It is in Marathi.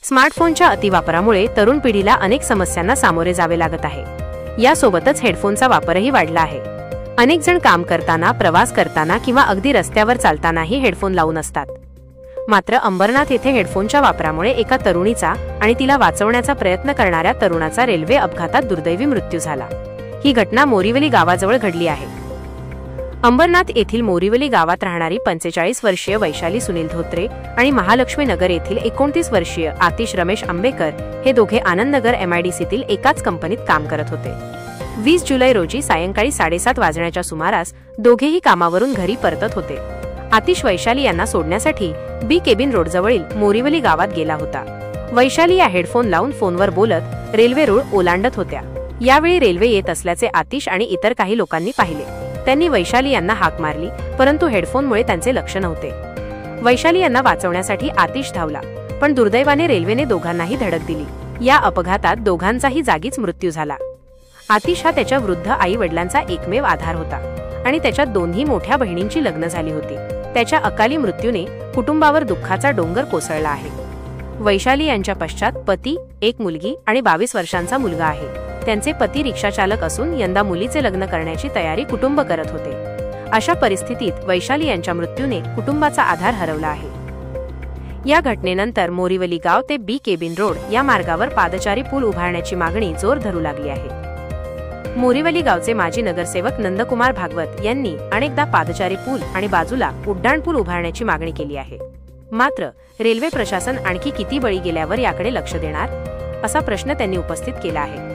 स्मार्टफोनच्या अतिवापरामुळे तरुण पिढीला अनेक समस्यांना सामोरे जावे लागत आहे। यासोबतच हेडफोनचा वापरही वाढला आहे। अनेक जण काम करताना, प्रवास करताना किंवा अगदी रस्त्यावर चालतानाही हेडफोन लावून असतात। मात्र अंबरनाथ येथे हेडफोनच्या वापरामुळे एका तरुणीचा आणि तिला वाचवण्याचा प्रयत्न करणाऱ्या तरुणाचा रेल्वे अपघातात दुर्दैवी मृत्यू झाला। ही घटना मोरिवली गावाजवळ घडली आहे। अंबरनाथ येथील मोरिवली गावात राहणारी 45 वर्षीय वैशाली सुनील धोत्रे आणि महालक्ष्मी नगर येथील 29 वर्षीय आतिश रमेश आंबेकर हे दोघे आनंदनगर MIDCतील एकाच कंपनीत काम करत होते। 20 जुलै रोजी सायंकाळी 7:30 वाजण्याच्या सुमारास दोघेही कामावरून घरी परतत होते। आतिश वैशाली यांना सोडण्यासाठी बी केबिन रोडजवळील मोरिवली गावात गेला होता। वैशाली या हेडफोन लावून फोनवर बोलत रेल्वे रूळ ओलांडत होत्या। यावेळी रेल्वे येत असल्याचे आतिश आणि इतर काही लोकांनी पाहिले। त्यांनी वैशाली यांना हाक मारली, परंतु हेडफोनमुळे त्यांचे लक्ष नव्हते। वैशाली यांना वाचवण्यासाठी आतिश धावला, पण दुर्दैवाने रेल्वेने दोघांनाही धडक दिली। या अपघातात दोघांचाही जागीच मृत्यू झाला। आतिश हा त्याच्या वृद्ध आई वडिलांचा एकमेव आधार होता आणि त्याच्या दोन्ही मोठ्या बहिणींची लग्न झाली होती। त्याच्या अकाली मृत्यूने कुटुंबावर दुःखाचा डोंगर कोसळला आहे। वैशाली यांच्या पश्चात पती, एक मुलगी आणि 22 वर्षांचा मुलगा आहे। त्यांचे पती रिक्षाचालक असून यंदा मुलीचे लग्न करण्याची तयारी कुटुंब करत होते। अशा परिस्थितीत वैशाली यांच्या मृत्यूने कुटुंबाचा आधार हरवला आहे। या घटनेनंतर मोरिवली गाव ते बी केबिन रोड या मार्गावर पादचारी पूल उभारण्याची मागणी जोर धरू लागली आहे। मोरिवली गावचे माजी नगरसेवक नंदकुमार भागवत यांनी अनेकदा पादचारी पूल आणि बाजूला उड्डाण पूल उभारण्याची मागणी केली आहे। मात्र रेल्वे प्रशासन आणखी किती बळी गेल्यावर याकडे लक्ष देणार, असा प्रश्न त्यांनी उपस्थित केला आहे।